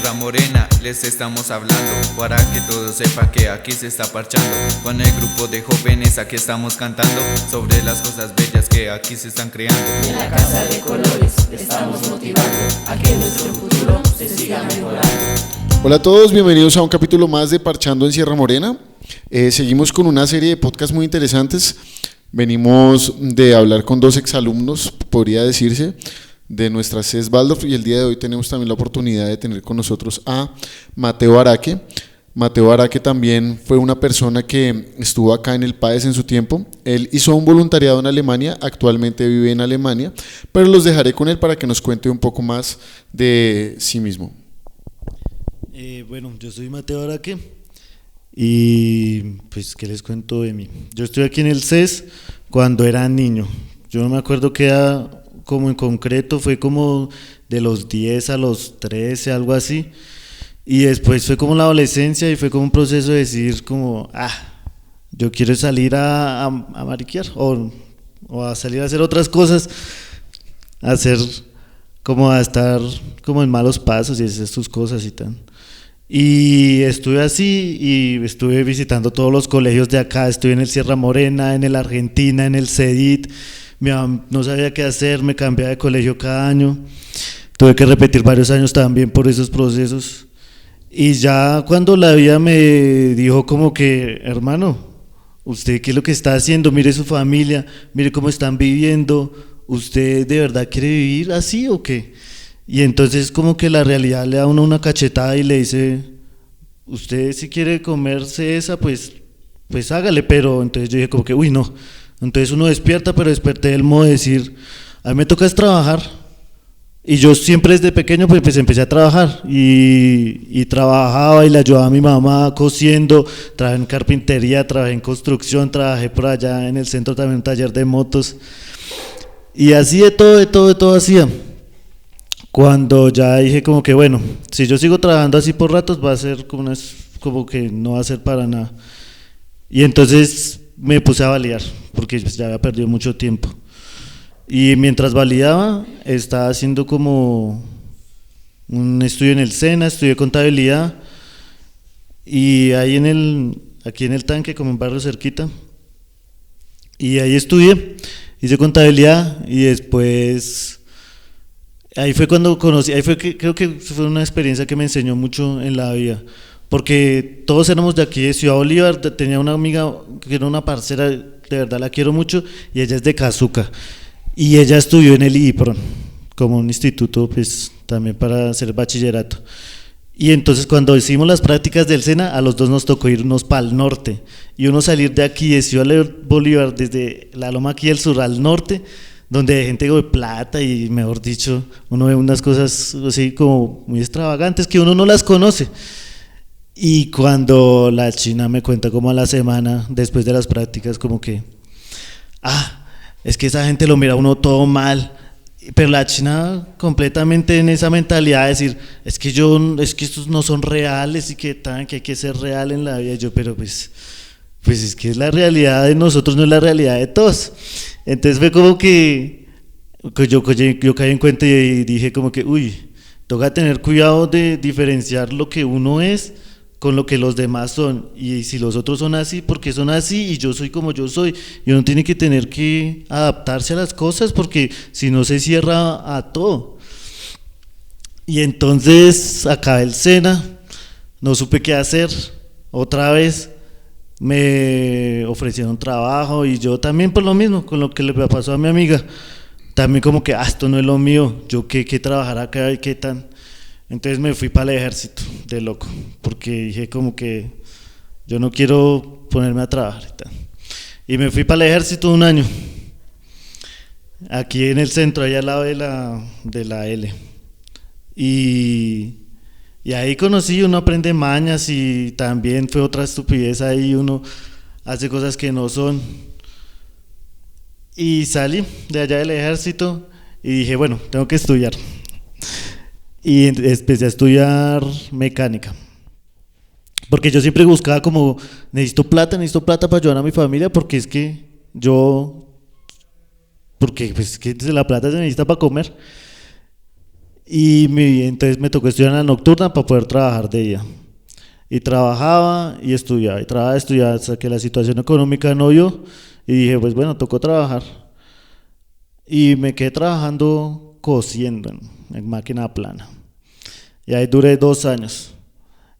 Sierra Morena les estamos hablando, para que todos sepan que aquí se está parchando. Con el grupo de jóvenes aquí estamos cantando sobre las cosas bellas que aquí se están creando. Y en la casa de colores estamos motivando a que nuestro futuro se siga mejorando. Hola a todos, bienvenidos a un capítulo más de Parchando en Sierra Morena. Seguimos con una serie de podcasts muy interesantes. Venimos de hablar con dos exalumnos, podría decirse, de nuestra CES Waldorf, y el día de hoy tenemos también la oportunidad de tener con nosotros a Mateo Araque. Mateo Araque también fue una persona que estuvo acá en el PAES en su tiempo. Él hizo un voluntariado en Alemania, actualmente vive en Alemania, pero los dejaré con él para que nos cuente un poco más de sí mismo. Bueno, yo soy Mateo Araque y pues qué les cuento de mí. Yo estoy aquí en el CES cuando era niño. Yo no me acuerdo qué era como en concreto, fue como de los 10 a los 13, algo así. Y después fue como la adolescencia y fue como un proceso de decir como, yo quiero salir a mariquear o a salir a hacer otras cosas, a estar como en malos pasos y hacer sus cosas y tal. Y estuve así y estuve visitando todos los colegios de acá. Estuve en el Sierra Morena, en el Argentina, en el CEDIT. No sabía qué hacer, me cambiaba de colegio cada año. Tuve que repetir varios años también por esos procesos. Y ya cuando la vida me dijo como que, hermano, ¿usted qué es lo que está haciendo? Mire su familia, mire cómo están viviendo. ¿Usted de verdad quiere vivir así o qué? Y entonces como que la realidad le da a uno una cachetada y le dice, usted si quiere comerse esa, pues hágale. Pero entonces yo dije como que, uy, no. Entonces uno despierta, pero desperté del modo de decir, a mí me toca es trabajar. Y yo siempre desde pequeño pues empecé a trabajar y trabajaba y le ayudaba a mi mamá cosiendo, trabajé en carpintería, trabajé en construcción, trabajé por allá en el centro también un taller de motos. Y así de todo hacía. Cuando ya dije como que bueno, si yo sigo trabajando así por ratos va a ser como que no va a ser para nada. Y entonces me puse a validar, porque pues ya había perdido mucho tiempo. Y mientras validaba, estaba haciendo como un estudio en el SENA, estudié contabilidad, y ahí aquí en el tanque, como en barrio cerquita, y ahí estudié, hice contabilidad, y después, ahí fue cuando conocí, creo que fue una experiencia que me enseñó mucho en la vida, porque todos éramos de aquí de Ciudad Bolívar. Tenía una amiga que era una parcera, de verdad la quiero mucho, y ella es de Cazuca, y ella estudió en el IPRON, como un instituto pues también para hacer bachillerato. Y entonces cuando hicimos las prácticas del SENA, a los dos nos tocó irnos para el norte, y uno salir de aquí de Ciudad Bolívar, desde la loma aquí del sur al norte, donde hay gente de plata y mejor dicho, uno ve unas cosas así como muy extravagantes que uno no las conoce. Y cuando la china me cuenta como a la semana, después de las prácticas, como que, es que esa gente lo mira a uno todo mal, pero la china completamente en esa mentalidad de decir, es que estos no son reales y que hay que ser real en la vida. Y yo, pero pues es que es la realidad de nosotros, no es la realidad de todos. Entonces fue como que yo caí en cuenta y dije como que, toca tener cuidado de diferenciar lo que uno es con lo que los demás son, y si los otros son así, porque son así, y yo soy como yo soy, y uno tiene que tener que adaptarse a las cosas, porque si no se cierra a todo. Y entonces acabé el SENA, no supe qué hacer, otra vez me ofrecieron trabajo, y yo también por lo mismo, con lo que le pasó a mi amiga, también como que, esto no es lo mío, yo qué trabajar acá y qué tan. Entonces me fui para el ejército de loco, porque dije como que yo no quiero ponerme a trabajar y tal. Y me fui para el ejército un año, aquí en el centro, allá al lado de la L. Y ahí conocí, uno aprende mañas, y también fue otra estupidez ahí, uno hace cosas que no son. Y salí de allá del ejército y dije, bueno, tengo que estudiar. Y empecé a estudiar mecánica, porque yo siempre buscaba como, necesito plata para ayudar a mi familia, porque es que pues es que la plata se necesita para comer. Entonces me tocó estudiar en la nocturna para poder trabajar de día. Y trabajaba y estudiaba, y trabajaba y estudiaba hasta que la situación económica no dio. Y dije, pues bueno, tocó trabajar. Y me quedé trabajando cosiendo en máquina plana. Y ahí duré 2 años.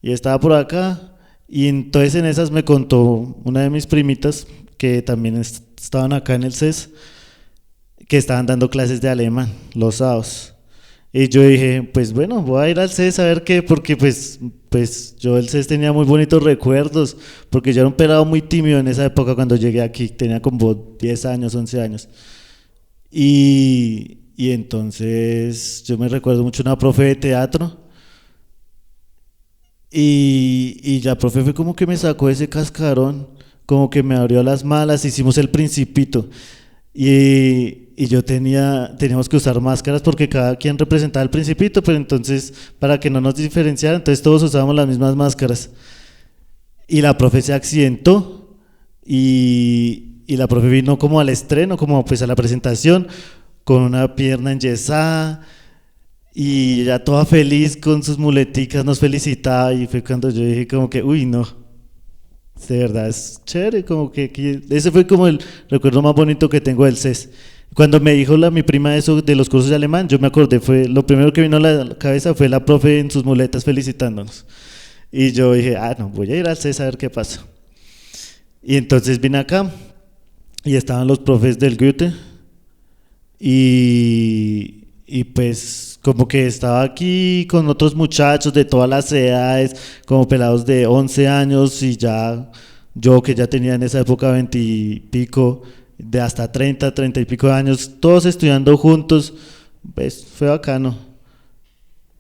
Y estaba por acá. Y entonces en esas me contó una de mis primitas que también estaban acá en el CES, que estaban dando clases de alemán los sábados. Y yo dije, pues bueno, voy a ir al CES a ver qué, porque pues yo del CES tenía muy bonitos recuerdos, porque yo era un pelado muy tímido en esa época cuando llegué aquí, tenía como 10 años, 11 años. Y entonces yo me recuerdo mucho una profe de teatro, y la profe fue como que me sacó ese cascarón, como que me abrió las malas, hicimos el Principito. Y teníamos que usar máscaras porque cada quien representaba el Principito, pero entonces para que no nos diferenciaran, entonces todos usábamos las mismas máscaras. Y la profe se accidentó y la profe vino como al estreno, como pues a la presentación, con una pierna enyesada y ella toda feliz con sus muleticas nos felicitaba, y fue cuando yo dije como que, uy, no. De verdad es chévere, como que ese fue como el recuerdo más bonito que tengo del CES. Cuando me dijo mi prima eso de los cursos de alemán, yo me acordé, fue lo primero que vino a la cabeza fue la profe en sus muletas felicitándonos. Y yo dije, no, voy a ir al CES a ver qué pasa. Y entonces vine acá y estaban los profes del Goethe y pues como que estaba aquí con otros muchachos de todas las edades, como pelados de 11 años y ya yo que ya tenía en esa época 20 y pico, de hasta 30 y pico de años, todos estudiando juntos, pues fue bacano.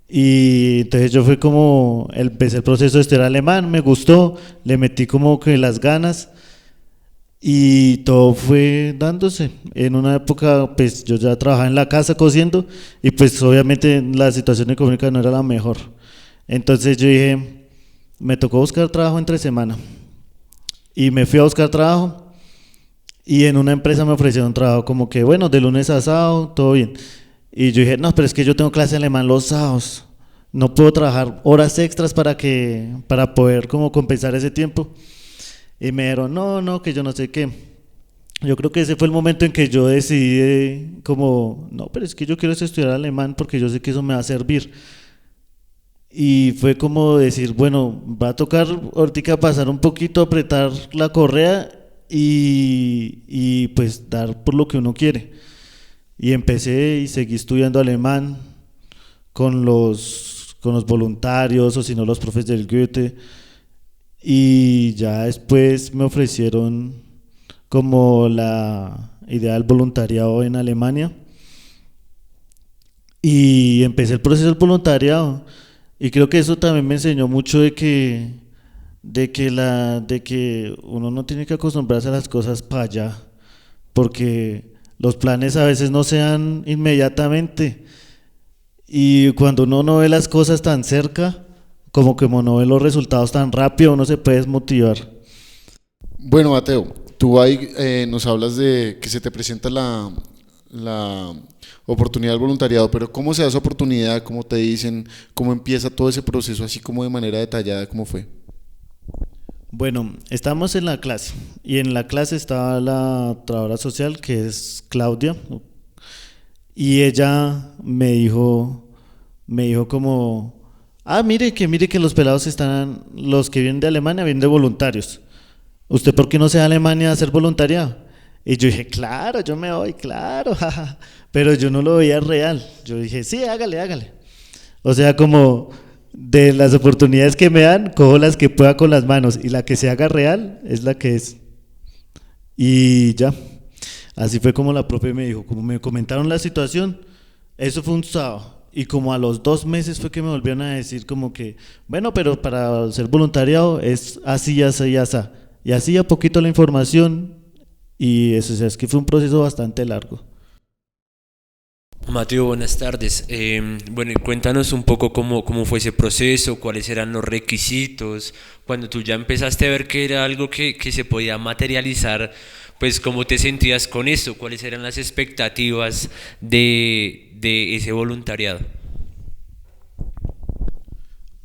Y entonces yo fue como, empecé el proceso de estudiar alemán, me gustó, le metí como que las ganas y todo fue dándose. En una época pues yo ya trabajaba en la casa cosiendo y pues obviamente la situación económica no era la mejor. Entonces yo dije, me tocó buscar trabajo entre semana y me fui a buscar trabajo. Y en una empresa me ofrecieron trabajo como que, bueno, de lunes a sábado, todo bien. Y yo dije, no, pero es que yo tengo clase de alemán los sábados. No puedo trabajar horas extras para poder como compensar ese tiempo. Y me dijeron, no, que yo no sé qué. Yo creo que ese fue el momento en que yo decidí como, no, pero es que yo quiero estudiar alemán porque yo sé que eso me va a servir. Y fue como decir, bueno, va a tocar ahorita pasar un poquito, apretar la correa y pues dar por lo que uno quiere. Y empecé y seguí estudiando alemán con los voluntarios o si no los profes del Goethe, y ya después me ofrecieron como la idea del voluntariado en Alemania y empecé el proceso del voluntariado, y creo que eso también me enseñó mucho de que uno no tiene que acostumbrarse a las cosas para allá, porque los planes a veces no se dan inmediatamente, y cuando uno no ve las cosas tan cerca, como que no ve los resultados tan rápido, uno se puede desmotivar. Bueno, Mateo, tú ahí nos hablas de que se te presenta la oportunidad del voluntariado, pero ¿cómo se da esa oportunidad? ¿Cómo te dicen? ¿Cómo empieza todo ese proceso así como de manera detallada? ¿Cómo fue? Bueno, estamos en la clase y en la clase estaba la trabajadora social que es Claudia, y ella me dijo como, mire que los pelados los que vienen de Alemania vienen de voluntarios. ¿Usted por qué no se va a Alemania a hacer voluntariado? Y yo dije, claro, yo me voy, claro, jaja. Pero yo no lo veía real. Yo dije, sí, hágale. O sea, como de las oportunidades que me dan, cojo las que pueda con las manos, y la que se haga real es la que es. Y ya, así fue como la profe me dijo, como me comentaron la situación, eso fue un sábado. Y como a los 2 meses fue que me volvieron a decir como que, bueno, pero para ser voluntariado es así, así, así. Y así a poquito la información, y eso, o sea, es que fue un proceso bastante largo. Mateo, buenas tardes. Bueno, y cuéntanos un poco cómo fue ese proceso, cuáles eran los requisitos, cuando tú ya empezaste a ver que era algo que se podía materializar, pues cómo te sentías con eso, cuáles eran las expectativas de ese voluntariado.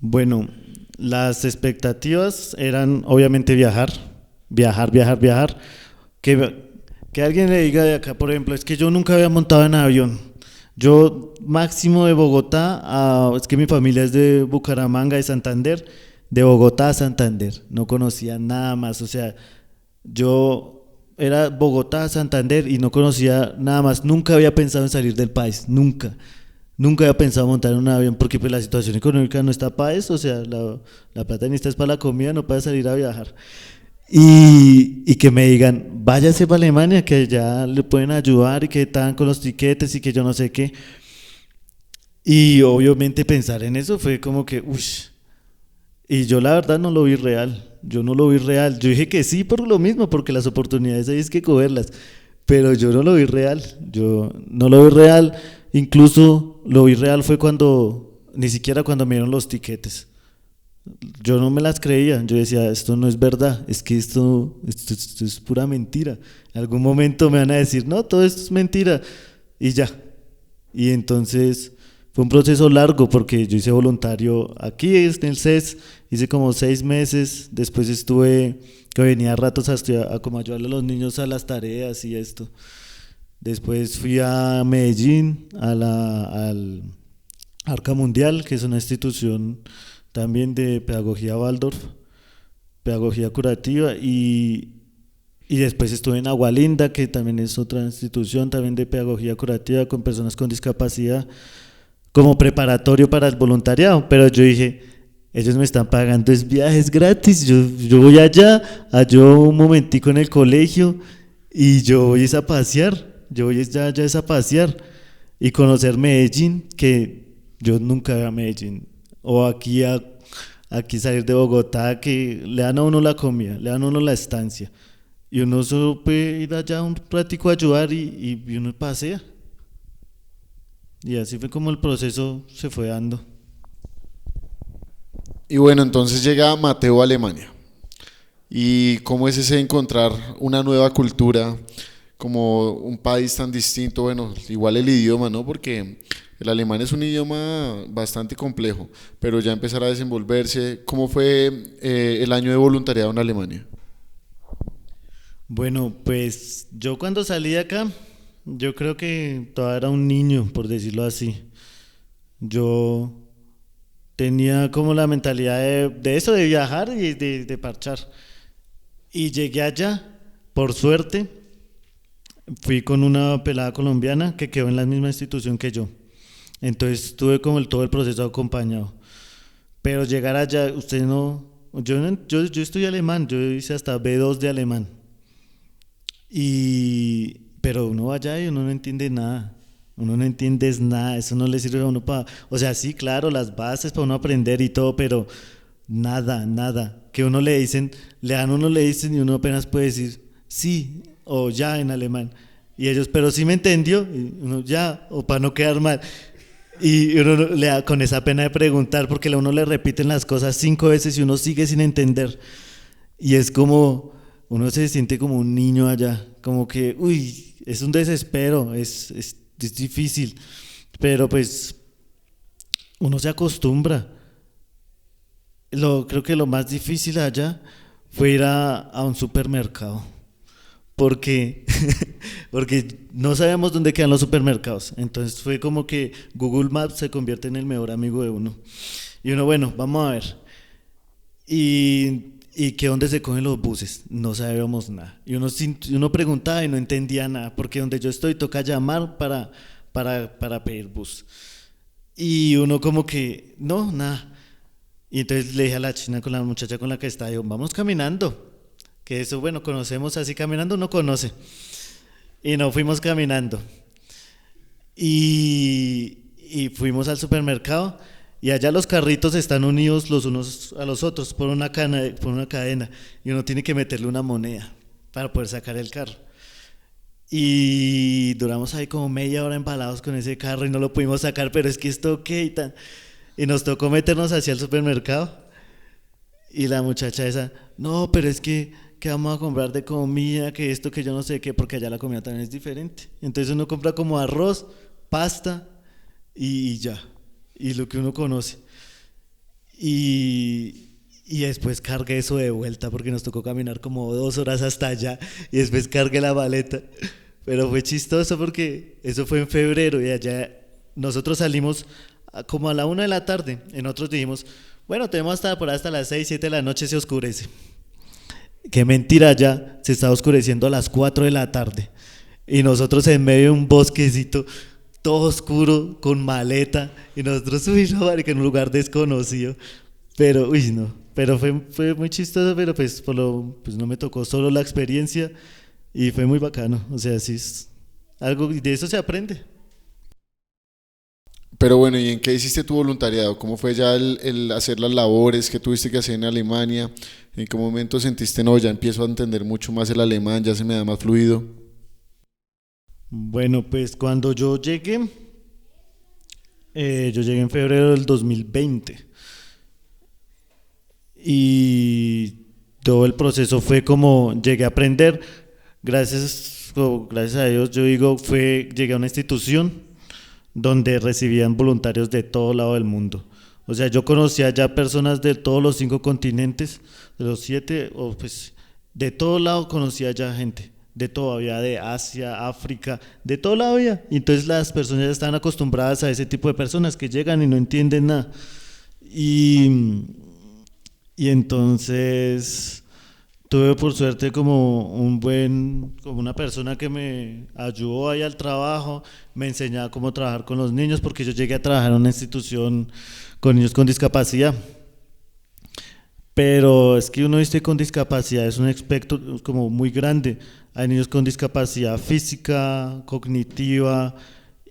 Bueno, las expectativas eran obviamente viajar, viajar, viajar, viajar. Que alguien le diga de acá, por ejemplo, es que yo nunca había montado en avión. Yo máximo de Bogotá es que mi familia es de Bucaramanga, de Santander, de Bogotá a Santander. No conocía nada más, o sea, yo era Bogotá a Santander y no conocía nada más. Nunca había pensado en salir del país, nunca. Nunca había pensado montar en un avión porque pues la situación económica no está para eso, o sea, la plata necesita es para la comida, no para salir a viajar. Y que me digan, váyase para Alemania, que ya le pueden ayudar y que están con los tiquetes y que yo no sé qué. Y obviamente pensar en eso fue como que, uff. Y yo la verdad no lo vi real, yo no lo vi real. Yo dije que sí por lo mismo, porque las oportunidades hay es que cogerlas. Pero yo no lo vi real, yo no lo vi real. Incluso lo vi real fue cuando, ni siquiera cuando me dieron los tiquetes. Yo no me las creía, yo decía, esto no es verdad, es que esto es pura mentira. En algún momento me van a decir, no, todo esto es mentira, y ya. Y entonces fue un proceso largo porque yo hice voluntario aquí en el CES, hice como 6 meses, después estuve, que venía a ratos a estudiar, a como ayudarle a los niños a las tareas y esto. Después fui a Medellín, al Arca Mundial, que es una institución también de pedagogía Waldorf, pedagogía curativa, y después estuve en Agualinda, que también es otra institución también de pedagogía curativa con personas con discapacidad, como preparatorio para el voluntariado. Pero yo dije, ellos me están pagando es viajes gratis, yo voy allá, yo un momentico en el colegio y yo voy a pasear, yo voy ya es a pasear y conocer Medellín, que yo nunca iba a Medellín, o aquí salir de Bogotá, que le dan a uno la comida, le dan a uno la estancia, y uno solo puede ir allá un ratico a ayudar y uno pasea. Y así fue como el proceso se fue dando. Y bueno, entonces llega Mateo a Alemania. ¿Y cómo es ese encontrar una nueva cultura, como un país tan distinto? Bueno, igual el idioma, ¿no? Porque el alemán es un idioma bastante complejo, pero ya empezar a desenvolverse. ¿Cómo fue el año de voluntariado en Alemania? Bueno, pues yo cuando salí de acá, yo creo que todavía era un niño, por decirlo así. Yo tenía como la mentalidad de eso, de viajar y de parchar. Y llegué allá, por suerte, fui con una pelada colombiana que quedó en la misma institución que yo. Entonces tuve como todo el proceso acompañado. Pero llegar allá, usted no, yo estudié alemán, yo hice hasta B2 de alemán. Pero uno va allá y uno no entiende nada. Uno no entiende nada, eso no le sirve a uno para, o sea, sí, claro, las bases para uno aprender y todo, pero nada, nada. Que uno le dicen, uno le dicen y uno apenas puede decir sí o ya en alemán. Y ellos, pero sí me entendió, y uno ya, o para no quedar mal. Y uno le da con esa pena de preguntar, porque a uno le repiten las cosas 5 veces y uno sigue sin entender. Y es como, uno se siente como un niño allá, como que, uy, es un desespero, es difícil, pero pues uno se acostumbra. Creo que lo más difícil allá fue ir a un supermercado, porque porque no sabíamos dónde quedan los supermercados. Entonces fue como que Google Maps se convierte en el mejor amigo de uno. Y uno, bueno, vamos a ver. Y que dónde se cogen los buses, no sabíamos nada. Y uno preguntaba y no entendía nada, porque donde yo estoy toca llamar para pedir bus. Y uno como que, no, nada. Y entonces le dije a la china, con la muchacha con la que estaba, digo, vamos caminando. Que eso, bueno, conocemos así caminando, uno conoce. Y nos fuimos caminando. Y fuimos al supermercado. Y allá los carritos están unidos los unos a los otros por una cadena. Y uno tiene que meterle una moneda para poder sacar el carro. Y duramos ahí como media hora embalados con ese carro y no lo pudimos sacar, pero es que esto qué y tan. Y nos tocó meternos hacia el supermercado. Y la muchacha esa, no, pero es que vamos a comprar de comida, que esto, que yo no sé qué, porque allá la comida también es diferente. Entonces uno compra como arroz, pasta y ya, y lo que uno conoce. Y después cargué eso de vuelta porque nos tocó caminar como 2 horas hasta allá y después cargué la maleta. Pero fue chistoso porque eso fue en febrero y allá nosotros salimos como a la 1 de la tarde y nosotros dijimos, bueno, tenemos hasta las 6, 7 de la noche se oscurece. Qué mentira, ya se estaba oscureciendo a las 4 de la tarde y nosotros en medio de un bosquecito todo oscuro con maleta y nosotros subimos marica, en un lugar desconocido. Pero, uy, no, pero fue muy chistoso, pero pues, pues no me tocó solo la experiencia y fue muy bacano, o sea, sí es algo, y de eso se aprende. Pero bueno, ¿y en qué hiciste tu voluntariado? ¿Cómo fue ya el hacer las labores que tuviste que hacer en Alemania? ¿En qué momento sentiste, no, ya empiezo a entender mucho más el alemán, ya se me da más fluido? Bueno, pues cuando yo llegué en febrero del 2020 y todo el proceso fue como llegué a aprender, gracias a Dios, yo digo, llegué a una institución donde recibían voluntarios de todo lado del mundo. O sea, yo conocía ya personas de todos los 5 continentes, de los 7, o pues de todo lado conocía ya gente, de todo, había de Asia, África, de todo lado había. Y entonces las personas ya están acostumbradas a ese tipo de personas que llegan y no entienden nada. Y entonces tuve por suerte como una persona que me ayudó ahí al trabajo, me enseñaba cómo trabajar con los niños, porque yo llegué a trabajar en una institución con niños con discapacidad. Pero es que uno dice con discapacidad, es un espectro como muy grande. Hay niños con discapacidad física, cognitiva,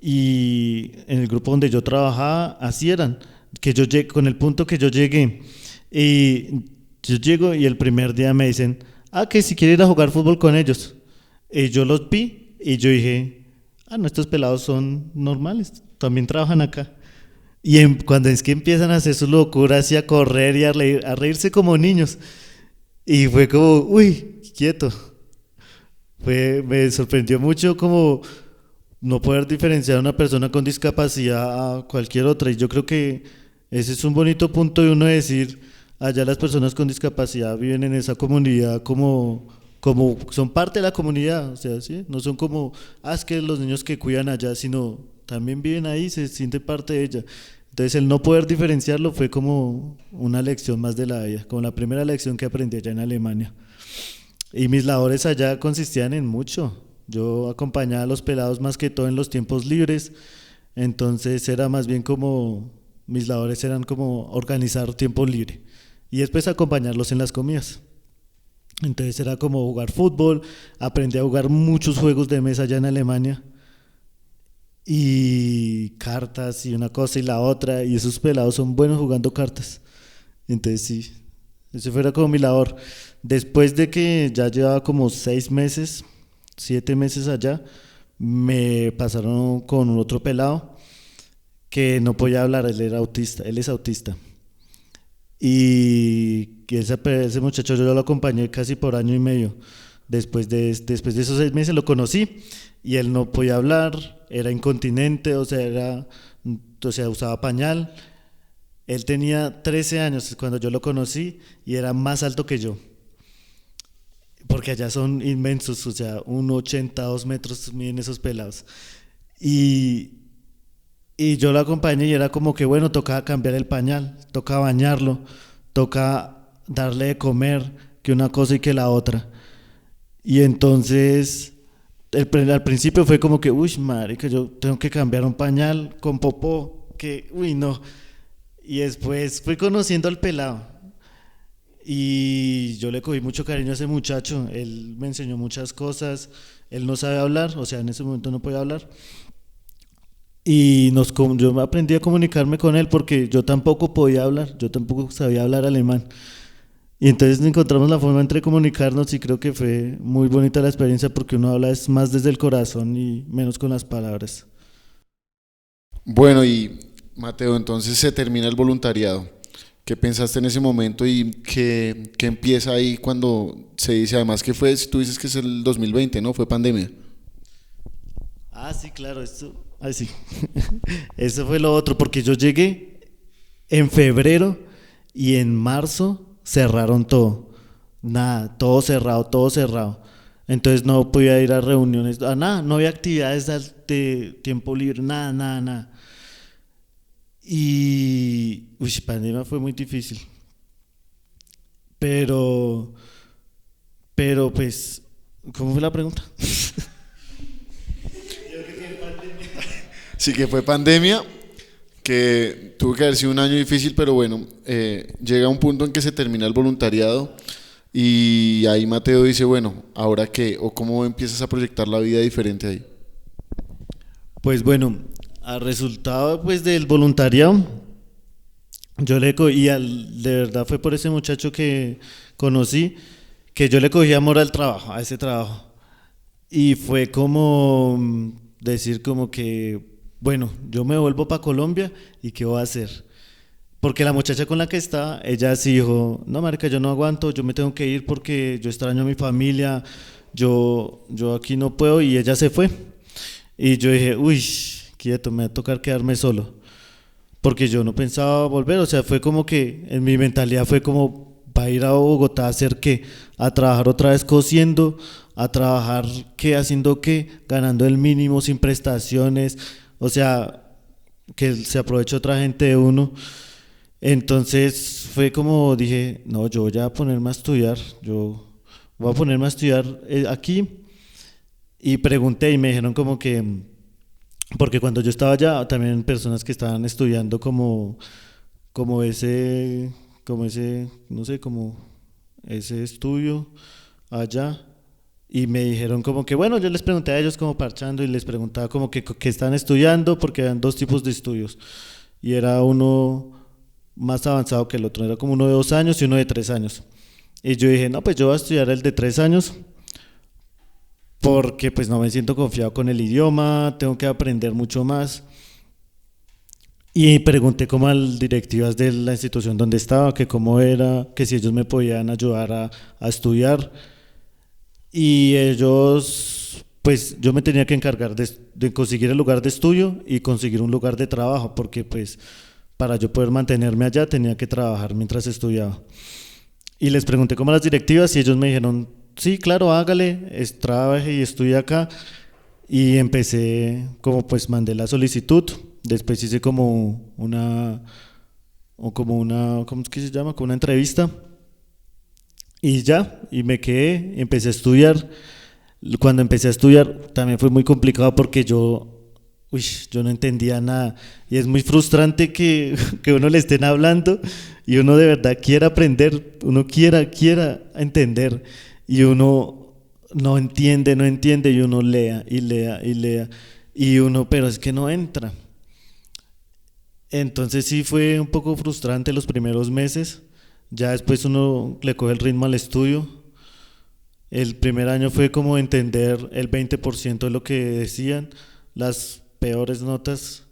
y en el grupo donde yo trabajaba, así eran, que yo llegué, con el punto que yo llegué, y yo llego y el primer día me dicen, que si quiero ir a jugar fútbol con ellos. Y yo los vi y yo dije, no, estos pelados son normales, también trabajan acá. Y cuando es que empiezan a hacer sus locuras y a correr y a reírse como niños. Y fue como, uy, quieto. Me sorprendió mucho como no poder diferenciar a una persona con discapacidad a cualquier otra. Y yo creo que ese es un bonito punto de uno decir, allá las personas con discapacidad viven en esa comunidad como son parte de la comunidad, o sea, ¿sí? No son como, es que los niños que cuidan allá, sino también viven ahí, se sienten parte de ella. Entonces el no poder diferenciarlo fue como una lección más de la vida, como la primera lección que aprendí allá en Alemania. Y mis labores allá consistían en mucho. Yo acompañaba a los pelados más que todo en los tiempos libres, entonces era más bien como, mis labores eran como organizar tiempo libre y después acompañarlos en las comidas. Entonces era como jugar fútbol, aprendí a jugar muchos juegos de mesa allá en Alemania y cartas y una cosa y la otra, y esos pelados son buenos jugando cartas. Entonces sí, ese fuera como mi labor. Después de que ya llevaba como 6 meses, 7 meses allá, me pasaron con un otro pelado que no podía hablar, él es autista. Y ese muchacho yo lo acompañé casi por año y medio. Después de esos 6 meses lo conocí y él no podía hablar, era incontinente, o sea, usaba pañal. Él tenía 13 años cuando yo lo conocí y era más alto que yo. Porque allá son inmensos, o sea, 1,80, 2 metros miden esos pelados. Y yo lo acompañé y era como que, bueno, tocaba cambiar el pañal, toca bañarlo, toca darle de comer, que una cosa y que la otra. Y entonces, al principio fue como que, uy, marica, yo tengo que cambiar un pañal con popó, que, uy, no. Y después fui conociendo al pelado. Y yo le cogí mucho cariño a ese muchacho, él me enseñó muchas cosas, él no sabe hablar, o sea, en ese momento no podía hablar. Y yo aprendí a comunicarme con él porque yo tampoco podía hablar, yo tampoco sabía hablar alemán. Y entonces encontramos la forma entre comunicarnos y creo que fue muy bonita la experiencia porque uno habla es más desde el corazón y menos con las palabras. Bueno, y Mateo, entonces se termina el voluntariado. ¿Qué pensaste en ese momento y qué empieza ahí cuando se dice, además que tú dices que es el 2020, ¿no? Fue pandemia. Sí, claro, sí. Eso fue lo otro, porque yo llegué en febrero y en marzo cerraron todo, nada, todo cerrado, todo cerrado. Entonces no podía ir a reuniones, a nada, no había actividades de tiempo libre, nada, nada, nada. Y, pandemia fue muy difícil. Pero pues, ¿cómo fue la pregunta? Sí que fue pandemia, que tuvo que haber sido un año difícil, pero bueno, llega un punto en que se termina el voluntariado y ahí Mateo dice, bueno, ¿ahora qué? ¿O cómo empiezas a proyectar la vida diferente ahí? Pues bueno, al resultado pues del voluntariado, yo le cogí, de verdad fue por ese muchacho que conocí, que yo le cogí amor al trabajo, a ese trabajo. Y fue como decir como que, bueno, yo me vuelvo para Colombia y ¿qué voy a hacer? Porque la muchacha con la que estaba, ella sí dijo, no marica, yo no aguanto, yo me tengo que ir porque yo extraño a mi familia, yo aquí no puedo, y ella se fue. Y yo dije, uy, quieto, me va a tocar quedarme solo. Porque yo no pensaba volver, o sea, fue como que en mi mentalidad fue como, va a ir a Bogotá a hacer qué, a trabajar otra vez cosiendo, a trabajar qué, haciendo qué, ganando el mínimo sin prestaciones, o sea, que se aproveche otra gente de uno. Entonces fue como dije, no, yo voy a ponerme a estudiar, yo voy a ponerme a estudiar aquí, y pregunté y me dijeron como que, porque cuando yo estaba allá, también personas que estaban estudiando como ese, no sé, como ese estudio allá, y me dijeron como que, bueno, yo les pregunté a ellos como parchando y les preguntaba como que están estudiando, porque eran dos tipos de estudios, y era uno más avanzado que el otro, era como uno de 2 años y uno de 3 años. Y yo dije, no, pues yo voy a estudiar el de 3 años, porque pues no me siento confiado con el idioma, tengo que aprender mucho más. Y pregunté como a las directivas de la institución donde estaba, que cómo era, que si ellos me podían ayudar a estudiar. Y ellos, pues yo me tenía que encargar de conseguir el lugar de estudio y conseguir un lugar de trabajo, porque pues para yo poder mantenerme allá tenía que trabajar mientras estudiaba. Y les pregunté como a las directivas y ellos me dijeron, sí, claro, hágale, trabaje y estudie acá. Y empecé, como pues mandé la solicitud, después hice como una, ¿cómo es que se llama? Como una entrevista. Y ya, y me quedé, empecé a estudiar. Cuando empecé a estudiar también fue muy complicado porque yo no entendía nada. Y es muy frustrante que uno le estén hablando y uno de verdad quiera aprender, uno quiera entender, y uno no entiende y uno lea y lea y lea y uno, pero es que no entra. Entonces sí fue un poco frustrante los primeros meses. Ya después uno le coge el ritmo al estudio. El primer año fue como entender el 20% de lo que decían, las peores notas,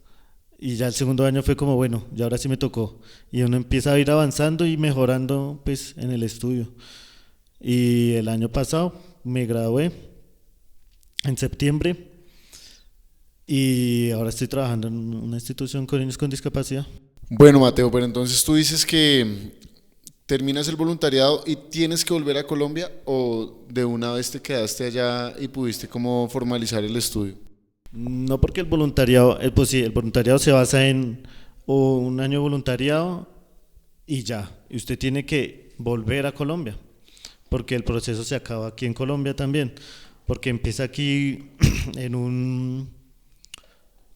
y ya el segundo año fue como, bueno, ya ahora sí me tocó. Y uno empieza a ir avanzando y mejorando pues en el estudio. Y el año pasado me gradué en septiembre y ahora estoy trabajando en una institución con niños con discapacidad. Bueno, Mateo, pero entonces tú dices que terminas el voluntariado y tienes que volver a Colombia, o de una vez te quedaste allá y pudiste como formalizar el estudio. No, porque el voluntariado, pues sí, el voluntariado se basa en un año de voluntariado y ya, y usted tiene que volver a Colombia, porque el proceso se acaba aquí en Colombia también, porque empieza aquí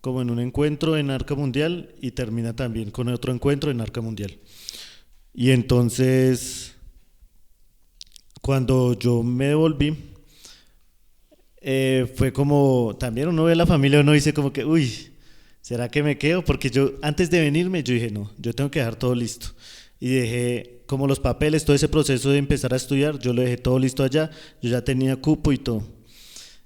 como en un encuentro en Arca Mundial y termina también con otro encuentro en Arca Mundial. Y entonces, cuando yo me devolví, fue como, también uno ve a la familia, uno dice como que, uy, ¿será que me quedo? Porque yo, antes de venirme, yo dije, no, yo tengo que dejar todo listo. Y dejé como los papeles, todo ese proceso de empezar a estudiar, yo lo dejé todo listo allá, yo ya tenía cupo y todo.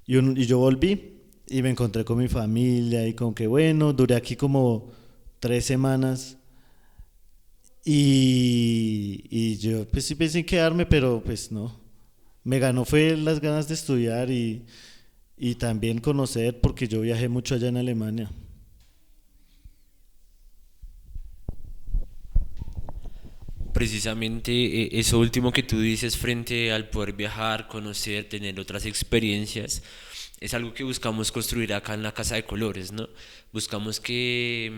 Y yo volví y me encontré con mi familia y como que bueno, duré aquí como 3 semanas y yo pues sí pensé en quedarme, pero pues no. Me ganó fue las ganas de estudiar y también conocer, porque yo viajé mucho allá en Alemania. precisamente eso último que tú dices frente al poder viajar, conocer, tener otras experiencias, es algo que buscamos construir acá en la Casa de Colores, ¿no? Buscamos que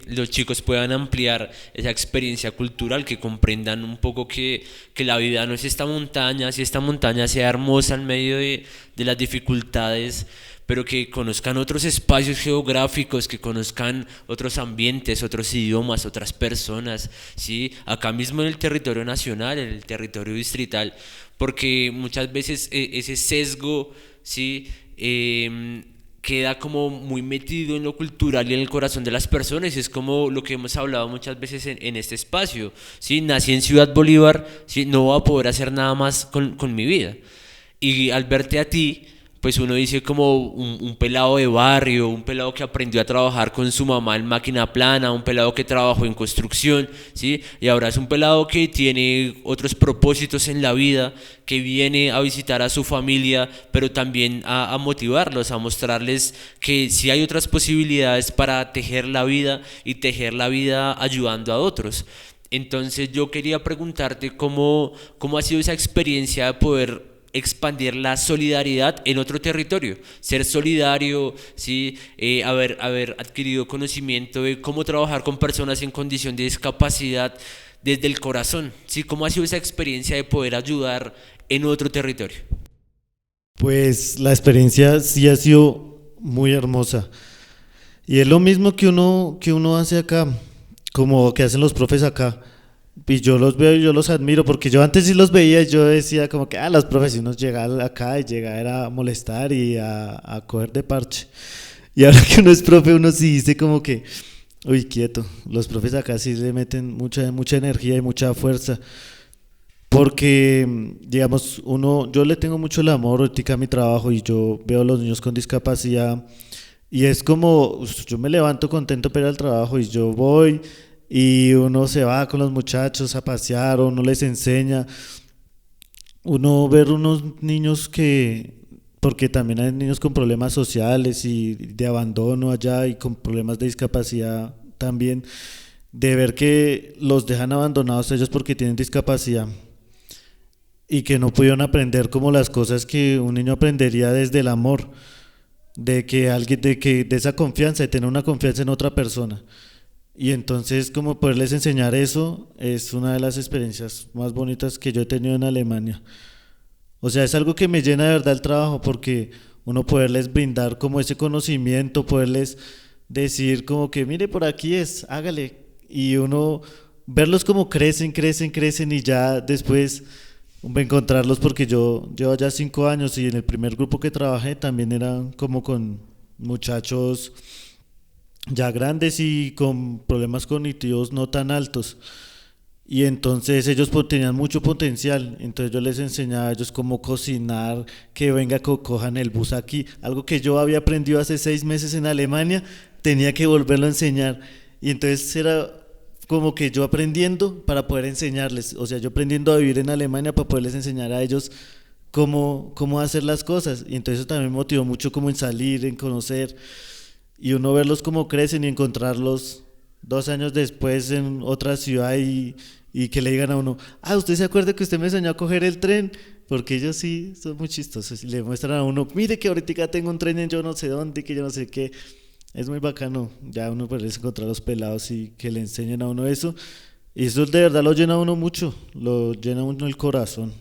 los chicos puedan ampliar esa experiencia cultural, que comprendan un poco que la vida no es esta montaña, si esta montaña sea hermosa en medio de las dificultades, pero que conozcan otros espacios geográficos, que conozcan otros ambientes, otros idiomas, otras personas, ¿sí? Acá mismo en el territorio nacional, en el territorio distrital, porque muchas veces ese sesgo, ¿sí? Queda como muy metido en lo cultural y en el corazón de las personas. Es como lo que hemos hablado muchas veces en este espacio, ¿sí? Nací en Ciudad Bolívar, ¿sí? No voy a poder hacer nada más con mi vida. Y al verte a ti, pues uno dice como un pelado de barrio, un pelado que aprendió a trabajar con su mamá en máquina plana, un pelado que trabajó en construcción, ¿sí? Y ahora es un pelado que tiene otros propósitos en la vida, que viene a visitar a su familia, pero también a motivarlos, a mostrarles que sí hay otras posibilidades para tejer la vida y tejer la vida ayudando a otros. Entonces yo quería preguntarte cómo ha sido esa experiencia de poder expandir la solidaridad en otro territorio, ser solidario, ¿sí? Haber adquirido conocimiento de cómo trabajar con personas en condición de discapacidad desde el corazón, ¿sí? ¿Cómo ha sido esa experiencia de poder ayudar en otro territorio? Pues la experiencia sí ha sido muy hermosa. Y es lo mismo que uno hace acá, como que hacen los profes acá. Y yo los veo y yo los admiro, porque yo antes sí los veía y yo decía como que los profes, si uno llega acá y llega era a molestar y a coger de parche. Y ahora que uno es profe, uno sí dice como que, uy, quieto, los profes acá sí le meten mucha energía y mucha fuerza. Porque, digamos, yo le tengo mucho el amor ahorita a mi trabajo y yo veo a los niños con discapacidad y es como, yo me levanto contento para ir al trabajo y yo voy y uno se va con los muchachos a pasear, uno les enseña, uno ver unos niños porque también hay niños con problemas sociales y de abandono allá y con problemas de discapacidad también, de ver que los dejan abandonados ellos porque tienen discapacidad y que no pudieron aprender como las cosas que un niño aprendería desde el amor, de esa confianza, de tener una confianza en otra persona. Y entonces como poderles enseñar eso es una de las experiencias más bonitas que yo he tenido en Alemania. O sea, es algo que me llena de verdad el trabajo, porque uno poderles brindar como ese conocimiento, poderles decir como que mire por aquí hágale, y uno verlos como crecen y ya después encontrarlos, porque yo llevo ya 5 años y en el primer grupo que trabajé también eran como con muchachos ya grandes y con problemas cognitivos no tan altos, y entonces ellos tenían mucho potencial. Entonces yo les enseñaba a ellos cómo cocinar, que venga, cojan el bus aquí, algo que yo había aprendido hace 6 meses en Alemania, tenía que volverlo a enseñar, y entonces era como que yo aprendiendo para poder enseñarles, o sea, yo aprendiendo a vivir en Alemania para poderles enseñar a ellos cómo hacer las cosas, y entonces eso también me motivó mucho como en salir, en conocer, y uno verlos cómo crecen y encontrarlos 2 años después en otra ciudad y que le digan a uno, ¿usted se acuerda que usted me enseñó a coger el tren? Porque ellos sí son muy chistosos y le muestran a uno, mire que ahorita tengo un tren en yo no sé dónde, que yo no sé qué. Es muy bacano, ya uno puede encontrar a los pelados y que le enseñen a uno eso, y eso de verdad lo llena a uno mucho, lo llena a uno el corazón.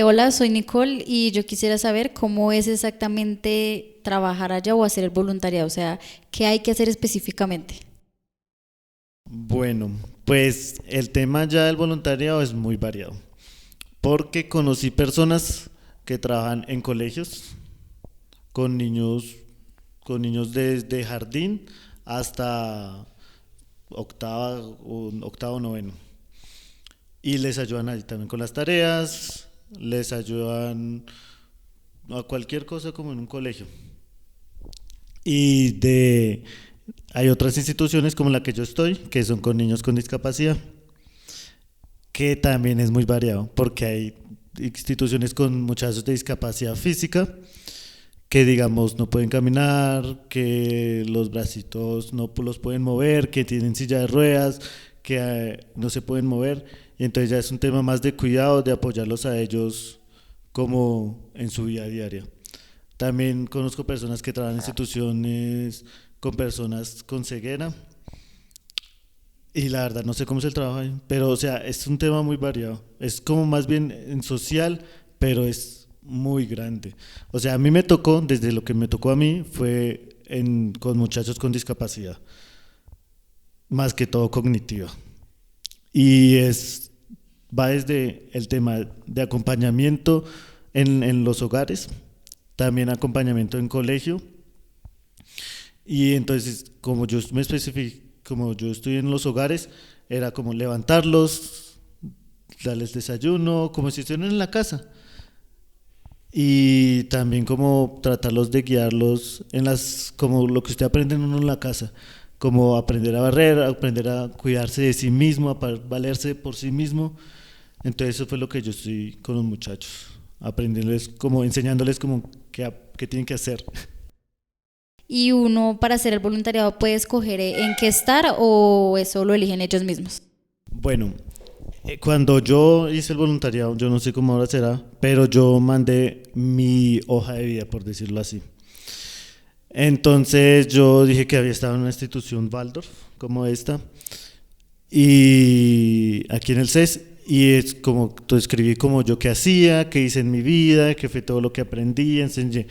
Hola, soy Nicole y yo quisiera saber cómo es exactamente trabajar allá o hacer el voluntariado, o sea, ¿qué hay que hacer específicamente? Bueno, pues el tema ya del voluntariado es muy variado, porque conocí personas que trabajan en colegios con niños desde jardín hasta octavo, noveno, y les ayudan ahí también con las tareas, les ayudan a cualquier cosa como en un colegio. Hay otras instituciones como la que yo estoy, que son con niños con discapacidad, que también es muy variado, porque hay instituciones con muchachos de discapacidad física, que digamos no pueden caminar, que los bracitos no los pueden mover, que tienen silla de ruedas, que no se pueden mover, y entonces ya es un tema más de cuidado, de apoyarlos a ellos como en su vida diaria. También conozco personas que trabajan en instituciones con personas con ceguera, y la verdad no sé cómo es el trabajo ahí, pero o sea, es un tema muy variado, es como más bien en social, pero es muy grande. O sea, a mí me tocó, desde lo que me tocó a mí, fue con muchachos con discapacidad, más que todo cognitiva. Y va desde el tema de acompañamiento en los hogares, también acompañamiento en colegio. Y entonces, como yo me especifico, como yo estoy en los hogares, era como levantarlos, darles desayuno, como si estuvieran en la casa. Y también como tratarlos de guiarlos como lo que usted aprende uno en la casa, como aprender a barrer, aprender a cuidarse de sí mismo, a valerse por sí mismo. Entonces eso fue lo que yo estoy con los muchachos, aprendiéndoles, como enseñándoles como qué tienen que hacer. ¿Y uno para hacer el voluntariado puede escoger en qué estar o eso lo eligen ellos mismos? Bueno, cuando yo hice el voluntariado, yo no sé cómo ahora será, pero yo mandé mi hoja de vida, por decirlo así. Entonces yo dije que había estado en una institución Waldorf como esta, y aquí en el CES, y es como, escribí como yo qué hacía, qué hice en mi vida, qué fue todo lo que aprendí, enseñé.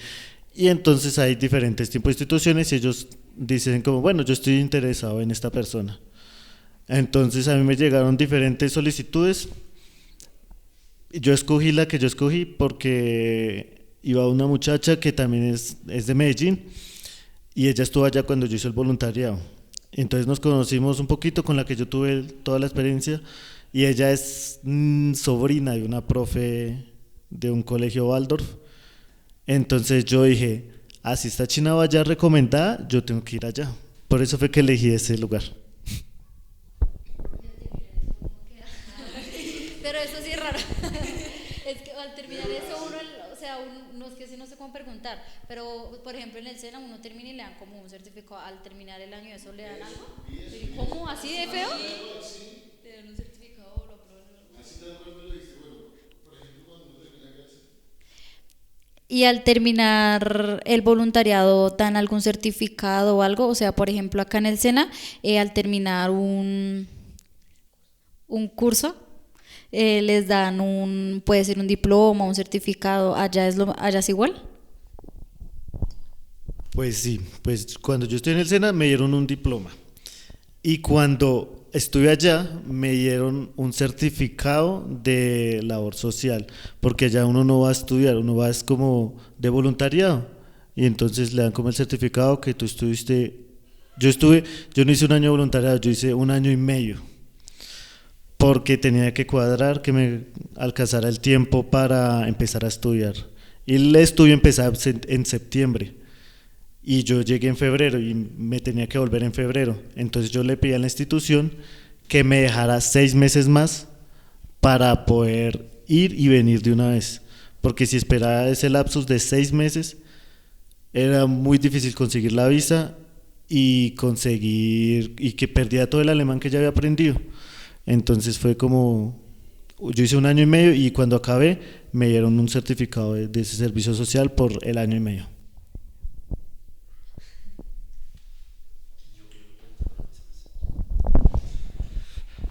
Y entonces hay diferentes tipos de instituciones y ellos dicen como, bueno, yo estoy interesado en esta persona. Entonces a mí me llegaron diferentes solicitudes. Yo escogí la que yo escogí porque iba una muchacha que también es de Medellín y ella estuvo allá cuando yo hice el voluntariado. Entonces nos conocimos un poquito, con la que yo tuve toda la experiencia, y ella es sobrina de una profe de un colegio Waldorf. Entonces yo dije, si esta china va allá recomendada, yo tengo que ir allá. Por eso fue que elegí ese lugar. Pero eso sí es raro. Es que al terminar eso no es que sí, no sé cómo preguntar, pero por ejemplo en el SENA uno termina y le dan como un certificado al terminar el año, ¿eso le dan algo? ¿Cómo? ¿Así de feo? ¿Te dan un certificado o lo aprueban? Así tal cual me lo dice, bueno, por ejemplo cuando uno termina clase. Y al terminar el voluntariado, ¿dan algún certificado o algo? O sea, por ejemplo acá en el SENA, al terminar un curso, les dan puede ser un diploma, un certificado. ¿Allá es igual? Pues sí, pues cuando yo estoy en el SENA me dieron un diploma, y cuando estuve allá me dieron un certificado de labor social, porque allá uno no va a estudiar, uno va es como de voluntariado, y entonces le dan como el certificado que tú estuviste. Yo no hice un año de voluntariado, yo hice 1 año y medio, porque tenía que cuadrar que me alcanzara el tiempo para empezar a estudiar. Y el estudio empezaba en septiembre, y yo llegué en febrero y me tenía que volver en febrero. Entonces yo le pedí a la institución que me dejara 6 meses más para poder ir y venir de una vez, porque si esperaba ese lapsus de 6 meses era muy difícil conseguir la visa y que perdía todo el alemán que ya había aprendido. Entonces fue como, yo hice 1 año y medio, y cuando acabé me dieron un certificado de ese servicio social por el año y medio.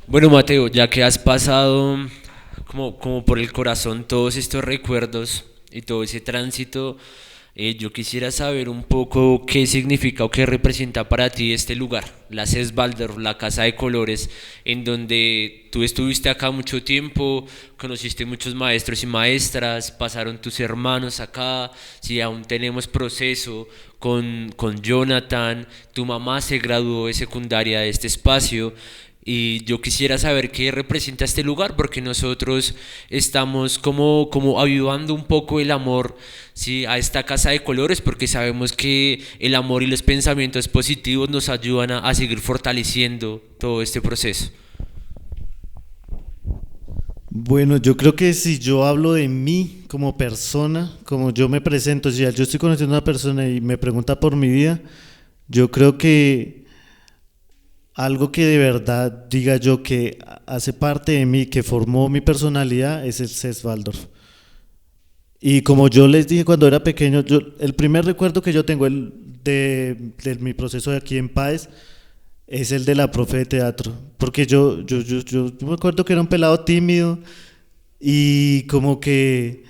Bueno, Mateo, ya que has pasado como por el corazón todos estos recuerdos y todo ese tránsito, yo quisiera saber un poco qué significa o qué representa para ti este lugar, la CES Waldorf, la Casa de Colores, en donde tú estuviste acá mucho tiempo, conociste muchos maestros y maestras, pasaron tus hermanos acá, si aún tenemos proceso con Jonathan, tu mamá se graduó de secundaria de este espacio. Y yo quisiera saber qué representa este lugar, porque nosotros estamos como avivando un poco el amor, ¿sí?, a esta Casa de Colores, porque sabemos que el amor y los pensamientos positivos nos ayudan a seguir fortaleciendo todo este proceso. Bueno, yo creo que si yo hablo de mí como persona, como yo me presento, si yo estoy conociendo a una persona y me pregunta por mi vida, yo creo que algo que de verdad diga yo que hace parte de mí, que formó mi personalidad, es el CES Waldorf. Y como yo les dije cuando era pequeño, el primer recuerdo que yo tengo de mi proceso de aquí en PAES es el de la profe de teatro, porque yo me acuerdo que era un pelado tímido y como que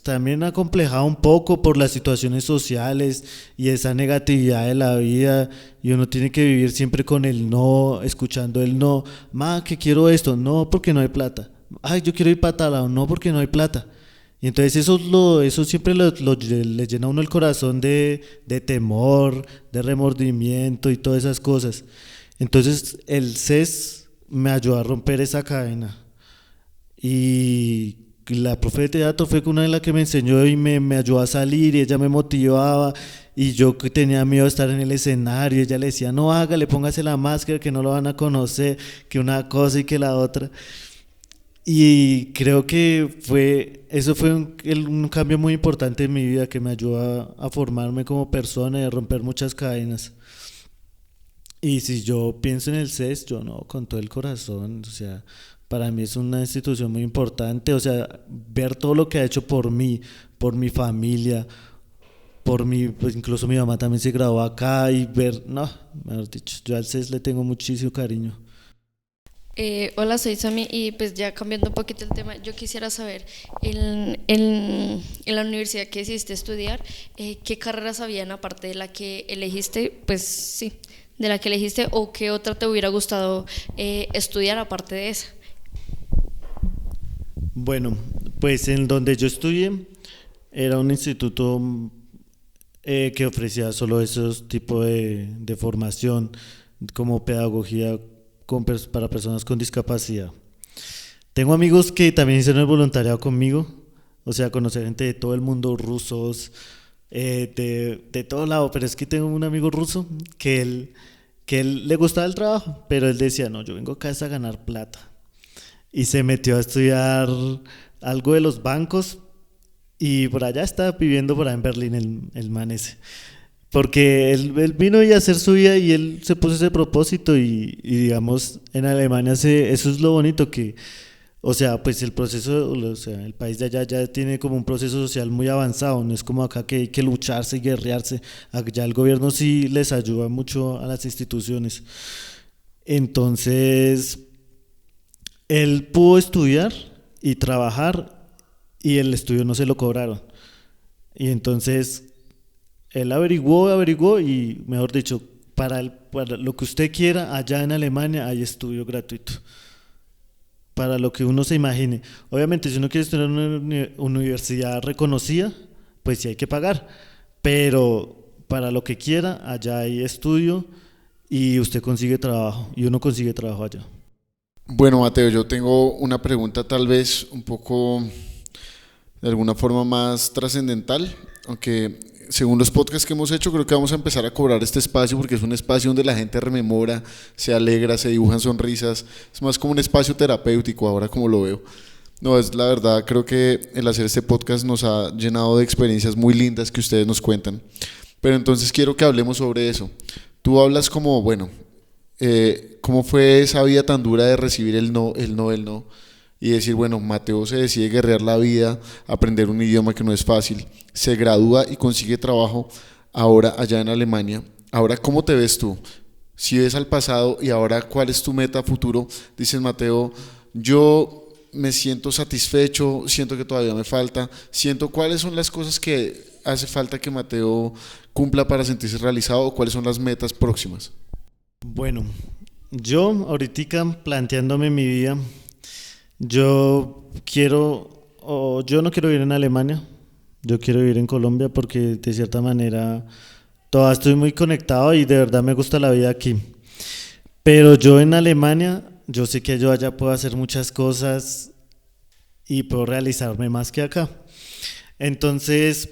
también acomplejado un poco por las situaciones sociales y esa negatividad de la vida, y uno tiene que vivir siempre con el no, escuchando el no, ma, que quiero esto, no, porque no hay plata, ay, yo quiero ir para tal lado, no, porque no hay plata. Y entonces eso siempre le llena a uno el corazón de temor, de remordimiento y todas esas cosas. Entonces el CES me ayudó a romper esa cadena. Y la profe de teatro fue una de las que me enseñó y me ayudó a salir, y ella me motivaba, y yo que tenía miedo de estar en el escenario, ella le decía, no, hágale, póngase la máscara que no lo van a conocer, que una cosa y que la otra. Y creo que eso fue un cambio muy importante en mi vida, que me ayudó a formarme como persona y a romper muchas cadenas. Y si yo pienso en el CES, yo no, con todo el corazón, o sea, para mí es una institución muy importante, o sea, ver todo lo que ha hecho por mí, por mi familia, pues incluso mi mamá también se graduó acá, y ver, no, mejor dicho, yo al CES le tengo muchísimo cariño. Hola, soy Sami, y pues ya cambiando un poquito el tema, yo quisiera saber, en la universidad que decidiste estudiar, ¿qué carreras habían aparte de la que elegiste? Pues sí, de la que elegiste, o qué otra te hubiera gustado estudiar aparte de esa. Bueno, pues en donde yo estudié era un instituto que ofrecía solo esos tipos de formación, como pedagogía para personas con discapacidad. Tengo amigos que también hicieron el voluntariado conmigo, o sea, conocer gente de todo el mundo, rusos, de todo lado, pero es que tengo un amigo ruso que él le gustaba el trabajo, pero él decía, no, yo vengo acá es a ganar plata. Y se metió a estudiar algo de los bancos, y por allá está viviendo por allá en Berlín el man ese. Porque él vino a hacer su vida, y él se puso ese propósito, y digamos, en Alemania eso es lo bonito, que, o sea, pues el proceso, o sea, el país de allá ya tiene como un proceso social muy avanzado, no es como acá que hay que lucharse y guerrearse, allá el gobierno sí les ayuda mucho a las instituciones. Entonces, él pudo estudiar y trabajar, y el estudio no se lo cobraron. Y entonces él averiguó, y mejor dicho, para lo que usted quiera, allá en Alemania hay estudio gratuito. Para lo que uno se imagine. Obviamente, si uno quiere estudiar en una universidad reconocida, pues sí hay que pagar. Pero para lo que quiera, allá hay estudio, y usted consigue trabajo, y uno consigue trabajo allá. Bueno, Mateo, yo tengo una pregunta tal vez un poco, de alguna forma más trascendental, aunque según los podcasts que hemos hecho, creo que vamos a empezar a cobrar este espacio, porque es un espacio donde la gente rememora, se alegra, se dibujan sonrisas, es más como un espacio terapéutico ahora como lo veo. No, es la verdad, creo que el hacer este podcast nos ha llenado de experiencias muy lindas que ustedes nos cuentan. Pero entonces quiero que hablemos sobre eso. Tú hablas como, bueno, ¿cómo fue esa vida tan dura de recibir el no, y decir, bueno, Mateo se decide guerrear la vida, aprender un idioma que no es fácil, se gradúa y consigue trabajo ahora allá en Alemania? Ahora, ¿cómo te ves tú? Si ves al pasado y ahora, ¿cuál es tu meta futuro? Dices, Mateo, yo me siento satisfecho, siento que todavía me falta, siento cuáles son las cosas que hace falta que Mateo cumpla para sentirse realizado, o cuáles son las metas próximas. Bueno, yo ahorita planteándome mi vida, yo no quiero vivir en Alemania, yo quiero vivir en Colombia, porque de cierta manera todavía estoy muy conectado y de verdad me gusta la vida aquí. Pero yo en Alemania, yo sé que yo allá puedo hacer muchas cosas y puedo realizarme más que acá. Entonces,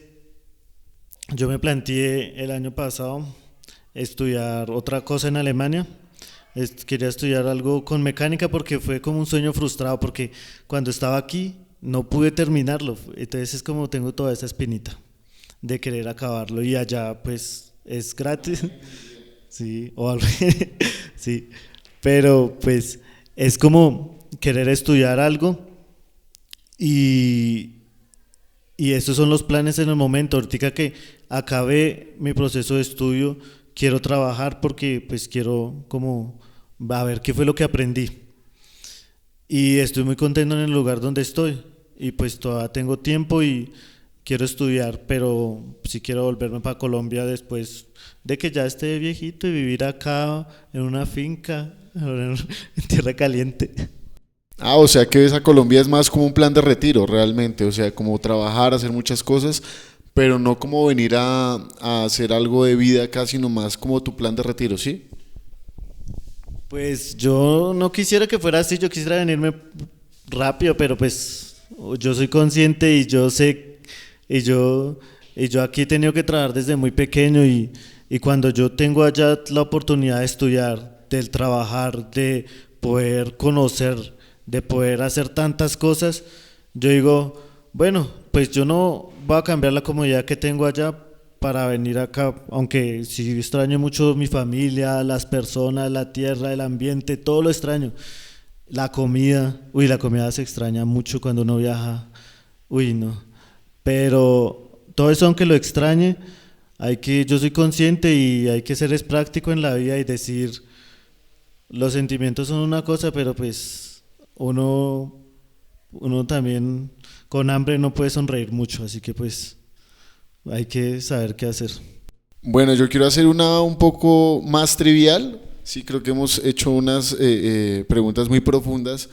yo me planteé el año pasado estudiar otra cosa en Alemania. Quería estudiar algo con mecánica porque fue como un sueño frustrado, porque cuando estaba aquí no pude terminarlo. Entonces es como tengo toda esa espinita de querer acabarlo y allá pues es gratis. Sí, o algo. Sí, pero pues es como querer estudiar algo y, y estos son los planes en el momento. Ahorita que acabe mi proceso de estudio, quiero trabajar porque pues quiero como a ver qué fue lo que aprendí. Y estoy muy contento en el lugar donde estoy y pues todavía tengo tiempo y quiero estudiar, pero sí quiero volverme para Colombia después de que ya esté viejito y vivir acá en una finca, en tierra caliente. Ah, o sea que ves a Colombia es más como un plan de retiro realmente, o sea, como trabajar, hacer muchas cosas, pero no como venir a hacer algo de vida acá, sino más como tu plan de retiro, ¿sí? Pues yo no quisiera que fuera así, yo quisiera venirme rápido, pero pues yo soy consciente y yo sé, y yo aquí he tenido que trabajar desde muy pequeño y cuando yo tengo allá la oportunidad de estudiar, del trabajar, de poder conocer, de poder hacer tantas cosas, yo digo, bueno, pues yo no voy a cambiar la comodidad que tengo allá para venir acá, aunque sí extraño mucho mi familia, las personas, la tierra, el ambiente, todo lo extraño. La comida, uy, la comida se extraña mucho cuando uno viaja, uy, no. Pero todo eso, aunque lo extrañe, yo soy consciente y hay que ser es práctico en la vida y decir, los sentimientos son una cosa, pero pues uno también con hambre no puede sonreír mucho, así que pues hay que saber qué hacer. Bueno, yo quiero hacer una un poco más trivial. Sí, creo que hemos hecho unas preguntas muy profundas,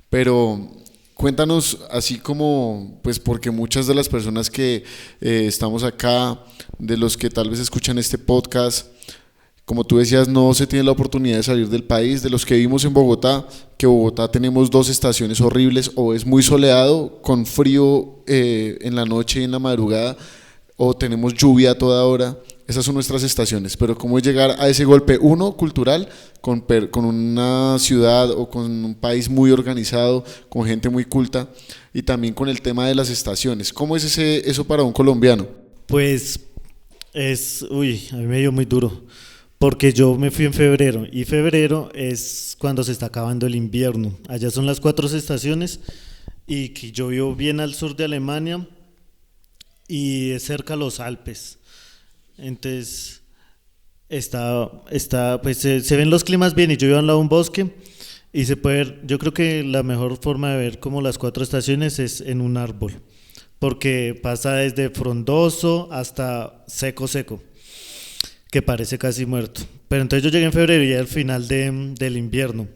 pero cuéntanos así como, pues porque muchas de las personas que estamos acá, de los que tal vez escuchan este podcast, como tú decías, no se tiene la oportunidad de salir del país, de los que vivimos en Bogotá, que Bogotá tenemos dos estaciones horribles, o es muy soleado, con frío en la noche y en la madrugada, o tenemos lluvia a toda hora. Esas son nuestras estaciones, pero cómo es llegar a ese golpe, uno, cultural, con una ciudad o con un país muy organizado, con gente muy culta, y también con el tema de las estaciones. ¿Cómo es eso para un colombiano? Pues a mí me dio muy duro, porque yo me fui en febrero, y febrero es cuando se está acabando el invierno. Allá son las 4 estaciones, y que yo vivo bien al sur de Alemania, y es cerca a los Alpes. Entonces pues se ven los climas bien y yo vivo al lado de un bosque y se puede ver, yo creo que la mejor forma de ver como las 4 estaciones es en un árbol, porque pasa desde frondoso hasta seco seco, que parece casi muerto. Pero entonces yo llegué en febrero y ya al final del invierno.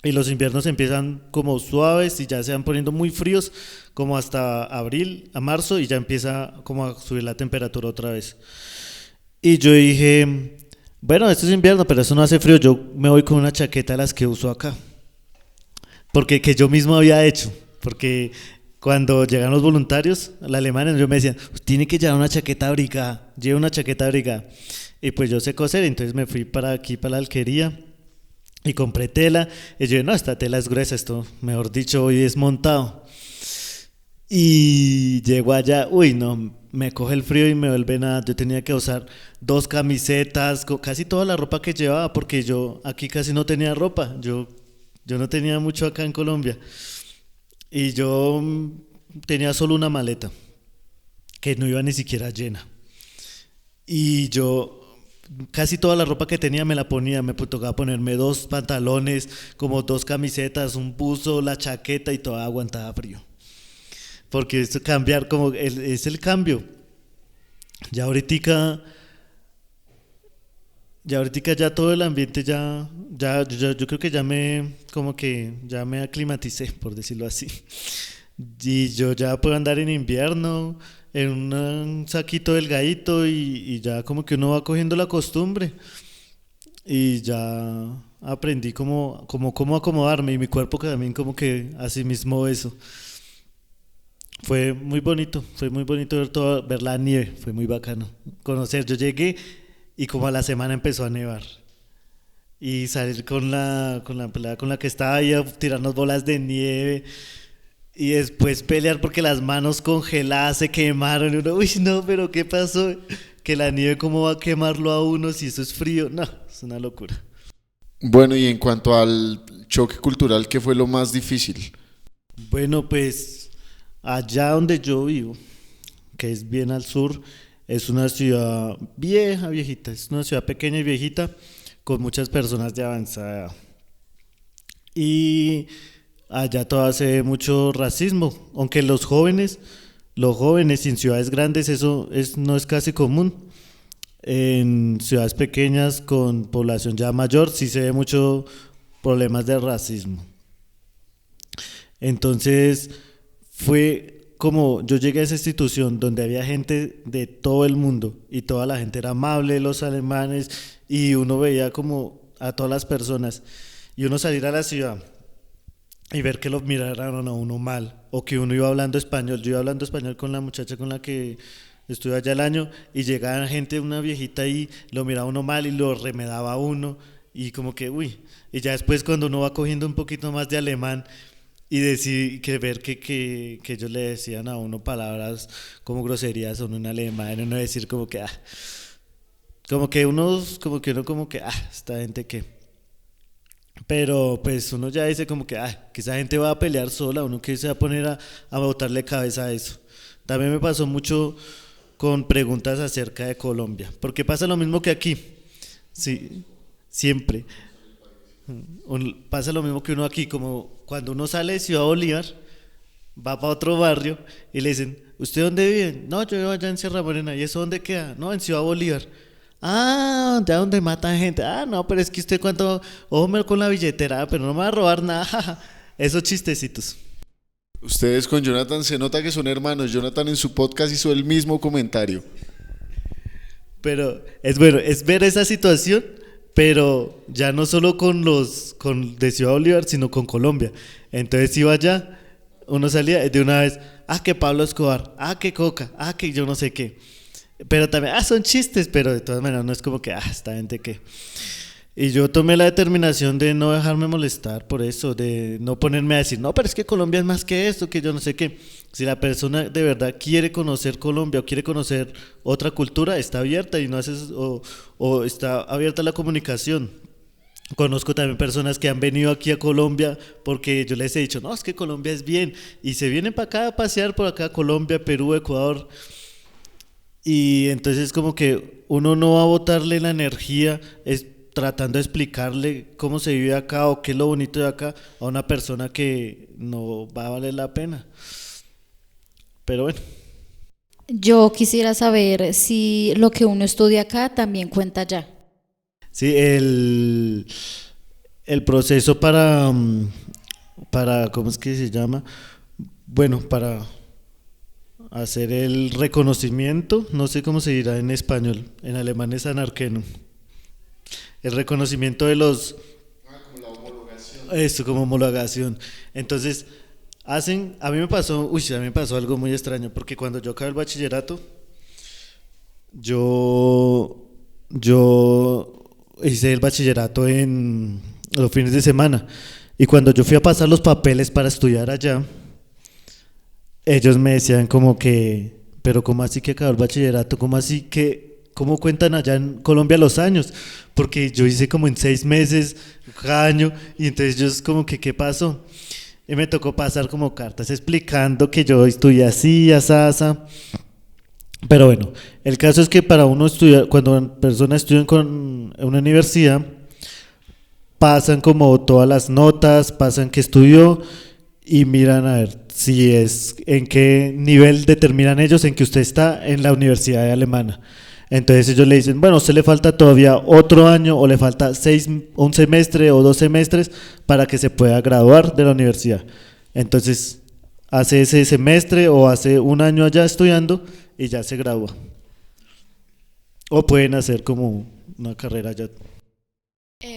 Y los inviernos empiezan como suaves y ya se van poniendo muy fríos, como hasta abril, a marzo, y ya empieza como a subir la temperatura otra vez. Y yo dije, bueno, esto es invierno, pero eso no hace frío, yo me voy con una chaqueta de las que uso acá. Porque que yo mismo había hecho, porque cuando llegan los voluntarios, los alemanes, yo me decían, tiene que llevar una chaqueta abrigada, lleva una chaqueta abrigada. Y pues yo sé coser, entonces me fui para aquí, para la alquería, y compré tela, y yo dije, no, esta tela es gruesa, esto, mejor dicho, hoy es montado. Y llego allá, uy, no, me coge el frío y me vuelve nada. Yo tenía que usar 2 camisetas, casi toda la ropa que llevaba, porque yo aquí casi no tenía ropa, yo no tenía mucho acá en Colombia. Y yo tenía solo una maleta, que no iba ni siquiera llena. Y yo casi toda la ropa que tenía me la ponía, me tocaba ponerme 2 pantalones, como 2 camisetas, un buzo, la chaqueta y toda aguantaba frío. Porque esto cambiar, como es el cambio. Ya ahorita ya todo el ambiente yo creo que ya me aclimaticé, por decirlo así. Y yo ya puedo andar en invierno en un saquito delgadito y ya como que uno va cogiendo la costumbre y ya aprendí cómo acomodarme y mi cuerpo que también como que así mismo eso. Fue muy bonito ver la nieve, fue muy bacano conocer. Yo llegué y como a la semana empezó a nevar y salir con la pelada con la que estaba ahí a tirarnos bolas de nieve y después pelear porque las manos congeladas se quemaron y uno, uy, no, pero ¿qué pasó? Que la nieve, ¿cómo va a quemarlo a uno si eso es frío? No, es una locura. Bueno, y en cuanto al choque cultural, ¿qué fue lo más difícil? Bueno, pues allá donde yo vivo, que es bien al sur, es una ciudad vieja, viejita, es una ciudad pequeña y viejita con muchas personas de avanzada edad. Y allá todavía se ve mucho racismo, aunque los jóvenes en ciudades grandes no es casi común. En ciudades pequeñas con población ya mayor sí se ve mucho problemas de racismo. Entonces fue como yo llegué a esa institución donde había gente de todo el mundo y toda la gente era amable, los alemanes, y uno veía como a todas las personas y uno salir a la ciudad y ver que lo miraran a uno mal o que uno iba hablando español. Yo iba hablando español con la muchacha con la que estuve allá el año y llegaba gente, una viejita ahí, lo miraba uno mal y lo remedaba a uno y como que uy, y ya después cuando uno va cogiendo un poquito más de alemán y ver que ellos le decían a uno palabras como groserías a uno en alemán, uno decir como que esta gente que, pero pues uno ya dice como que esa gente va a pelear sola, uno que se va a poner a botarle cabeza a eso. También me pasó mucho con preguntas acerca de Colombia, porque pasa lo mismo que aquí, sí, siempre. Pasa lo mismo que uno aquí, como cuando uno sale de Ciudad Bolívar, va para otro barrio y le dicen, ¿usted dónde vive? No, yo vivo allá en Sierra Morena. ¿Y eso dónde queda? No, en Ciudad Bolívar. Ah, ya donde matan gente. Ah, no, pero es que usted ojo con la billetera, pero no me va a robar nada. Esos chistecitos. Ustedes con Jonathan se nota que son hermanos. Jonathan en su podcast hizo el mismo comentario. Pero es bueno, es ver esa situación, pero ya no solo de Ciudad Bolívar, sino con Colombia. Entonces iba allá, uno salía de una vez, que Pablo Escobar, que Coca, que yo no sé qué. Pero también, son chistes, pero de todas maneras no es como que, esta gente que... Y yo tomé la determinación de no dejarme molestar por eso, de no ponerme a decir, no, pero es que Colombia es más que esto, que yo no sé qué. Si la persona de verdad quiere conocer Colombia o quiere conocer otra cultura, está abierta y no haces, o está abierta la comunicación. Conozco también personas que han venido aquí a Colombia porque yo les he dicho, no, es que Colombia es bien, y se vienen para acá a pasear por acá, Colombia, Perú, Ecuador. Y entonces como que uno no va a botarle la energía tratando de explicarle cómo se vive acá o qué es lo bonito de acá a una persona que no va a valer la pena. Pero bueno. Yo quisiera saber si lo que uno estudia acá también cuenta allá. Sí, el proceso para, ¿cómo es que se llama? Bueno, para hacer el reconocimiento, no sé cómo se dirá en español, en alemán es Anerkennung. El reconocimiento de los... como la homologación. Eso, como homologación. Entonces, a mí me pasó algo muy extraño, porque cuando yo acabé el bachillerato, yo hice el bachillerato en los fines de semana, y cuando yo fui a pasar los papeles para estudiar allá, ellos me decían como que, pero ¿cómo así que acabó el bachillerato? ¿Cómo así que... ¿Cómo cuentan allá en Colombia los años? Porque yo hice como en 6 meses, año, y entonces yo es como que, ¿qué pasó? Y me tocó pasar como cartas explicando que yo estudié así, asá. Pero bueno, el caso es que para uno estudiar, cuando personas estudian en una universidad, pasan como todas las notas, pasan qué estudió y miran a ver si es, en qué nivel determinan ellos en que usted está en la universidad alemana. Entonces ellos le dicen, bueno, a usted le falta todavía otro año o le falta un semestre o 2 semestres para que se pueda graduar de la universidad. Entonces hace ese semestre o hace un año allá estudiando y ya se gradúa. O pueden hacer como una carrera allá.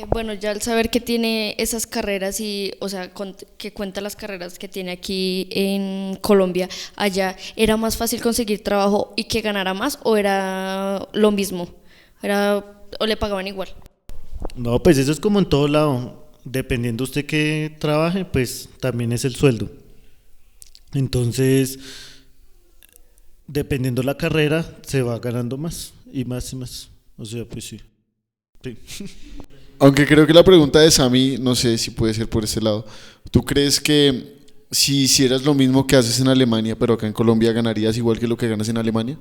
Bueno, ya al saber que tiene esas carreras y, o sea, que cuenta las carreras que tiene aquí en Colombia, allá, ¿era más fácil conseguir trabajo y que ganara más o era lo mismo? ¿O le pagaban igual? No, pues eso es como en todo lado. Dependiendo usted que trabaje, pues también es el sueldo. Entonces, dependiendo la carrera, se va ganando más y más y más. O sea, pues sí. Sí. Aunque creo que la pregunta de Sammy, no sé si puede ser por este lado. ¿Tú crees que si hicieras lo mismo que haces en Alemania, pero acá en Colombia, ganarías igual que lo que ganas en Alemania?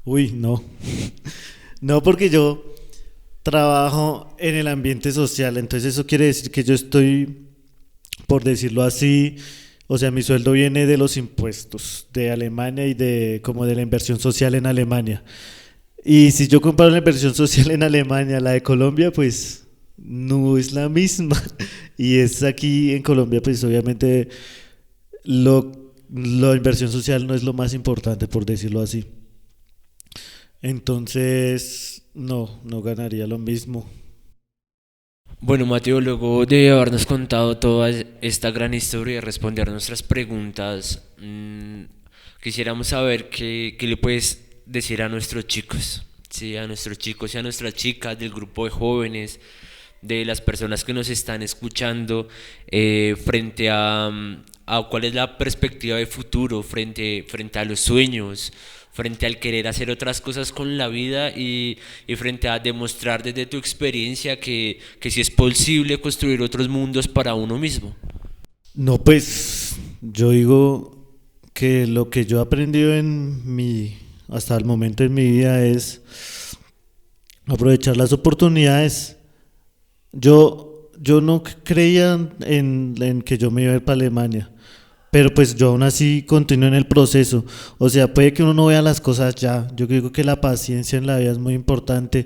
Uy, no. No, porque yo trabajo en el ambiente social, entonces eso quiere decir que yo estoy, por decirlo así, o sea, mi sueldo viene de los impuestos de Alemania y de como de la inversión social en Alemania. Y si yo comparo la inversión social en Alemania, la de Colombia, pues no es la misma. Y es aquí en Colombia, pues obviamente la inversión social no es lo más importante, por decirlo así. Entonces, no ganaría lo mismo. Bueno, Mateo, luego de habernos contado toda esta gran historia y responder nuestras preguntas, quisiéramos saber qué le puedes decir a nuestros chicos, sí, a nuestros chicos y a nuestras chicas del grupo de jóvenes, de las personas que nos están escuchando, frente a cuál es la perspectiva de futuro, frente a los sueños, frente al querer hacer otras cosas con la vida y frente a demostrar desde tu experiencia que sí es posible construir otros mundos para uno mismo. No, pues yo digo que lo que yo he aprendido hasta el momento en mi vida es aprovechar las oportunidades. Yo no creía en que yo me iba a ir para Alemania, pero pues yo aún así continúo en el proceso. O sea, puede que uno no vea las cosas ya. Yo digo que la paciencia en la vida es muy importante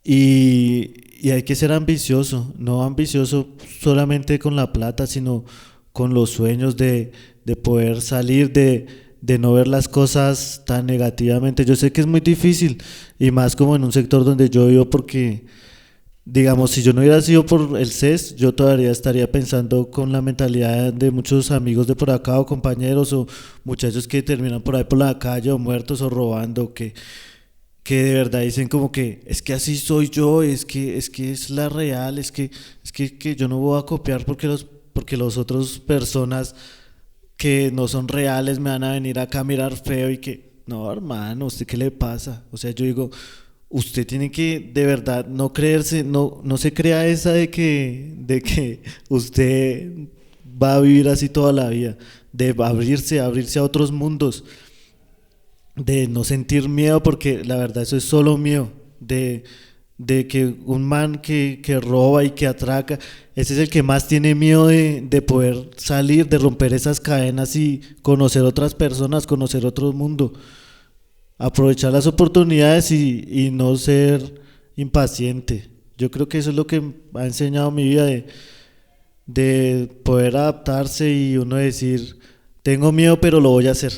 y hay que ser ambicioso, no ambicioso solamente con la plata, sino con los sueños de poder salir de no ver las cosas tan negativamente. Yo sé que es muy difícil y más como en un sector donde yo vivo porque, digamos, si yo no hubiera sido por el CES, yo todavía estaría pensando con la mentalidad de muchos amigos de por acá o compañeros o muchachos que terminan por ahí por la calle o muertos o robando, que de verdad dicen como que es que así soy yo, es la real, que yo no voy a copiar porque los otros personas que no son reales me van a venir acá a mirar feo y que, no, hermano, ¿usted qué le pasa? O sea, yo digo, usted tiene que de verdad no creerse, no se crea esa de que usted va a vivir así toda la vida, de abrirse a otros mundos, de no sentir miedo, porque la verdad eso es solo miedo, de que un man que roba y que atraca, ese es el que más tiene miedo de poder salir, de romper esas cadenas y conocer otras personas, conocer otro mundo. Aprovechar las oportunidades y no ser impaciente. Yo creo que eso es lo que ha enseñado mi vida de poder adaptarse y uno decir, tengo miedo pero lo voy a hacer.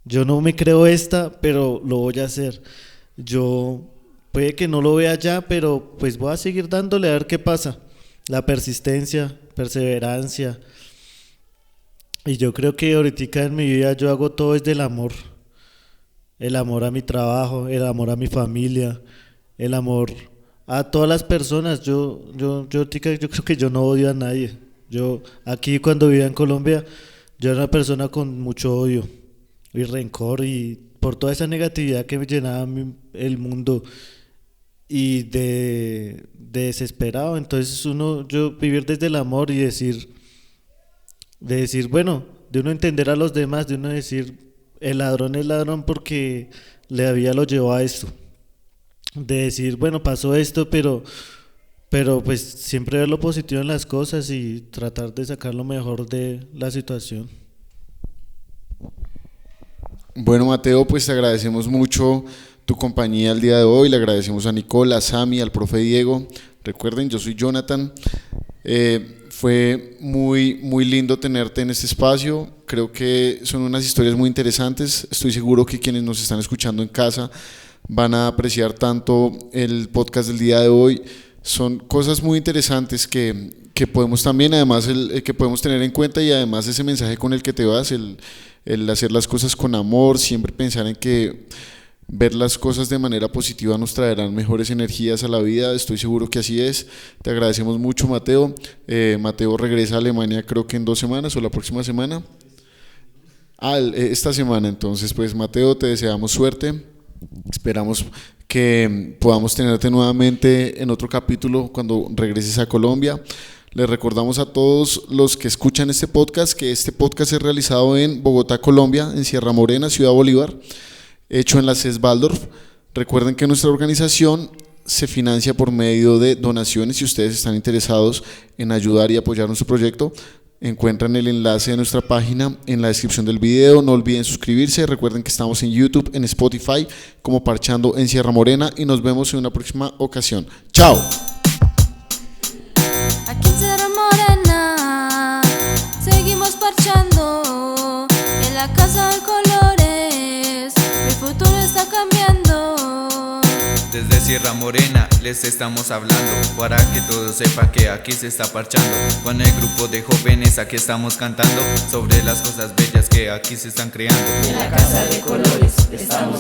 Yo no me creo pero lo voy a hacer. Yo puede que no lo vea ya, pero pues voy a seguir dándole a ver qué pasa. La persistencia, perseverancia. Y yo creo que ahorita en mi vida yo hago todo desde el amor. El amor a mi trabajo, el amor a mi familia, el amor a todas las personas. Tica, yo creo que yo no odio a nadie. Yo aquí cuando vivía en Colombia, yo era una persona con mucho odio y rencor y por toda esa negatividad que me llenaba el mundo y de desesperado. Entonces yo vivir desde el amor y decir, bueno, de uno entender a los demás, de uno decir, el ladrón es ladrón porque la vida lo llevó a esto. De decir, bueno, pasó esto, pero pues siempre ver lo positivo en las cosas y tratar de sacar lo mejor de la situación. Bueno, Mateo, pues te agradecemos mucho tu compañía el día de hoy. Le agradecemos a Nicola, a Sammy, al profe Diego. Recuerden, yo soy Jonathan. Fue muy, muy lindo tenerte en este espacio. Creo que son unas historias muy interesantes. Estoy seguro que quienes nos están escuchando en casa van a apreciar tanto el podcast del día de hoy. Son cosas muy interesantes que podemos también, además, que podemos tener en cuenta, y además ese mensaje con el que te vas, el hacer las cosas con amor, siempre pensar en que ver las cosas de manera positiva nos traerán mejores energías a la vida, estoy seguro que así es. Te agradecemos mucho, Mateo. Mateo regresa a Alemania creo que en 2 semanas o la próxima semana. Esta semana. Entonces, pues, Mateo, te deseamos suerte. Esperamos que podamos tenerte nuevamente en otro capítulo cuando regreses a Colombia. Les recordamos a todos los que escuchan este podcast que este podcast es realizado en Bogotá, Colombia, en Sierra Morena, Ciudad Bolívar, hecho en la CES Waldorf. Recuerden que nuestra organización se financia por medio de donaciones. Si ustedes están interesados en ayudar y apoyar nuestro proyecto, encuentran el enlace de nuestra página en la descripción del video. No olviden suscribirse. Recuerden que estamos en YouTube, en Spotify, como Parchando en Sierra Morena, y nos vemos en una próxima ocasión. ¡Chao! Aquí en Sierra Morena seguimos parchando en la casa de colores. Mi futuro está cambiando. Desde Sierra Morena les estamos hablando para que todos sepan que aquí se está parchando. Con el grupo de jóvenes aquí estamos cantando sobre las cosas bellas que aquí se están creando. En la casa de colores estamos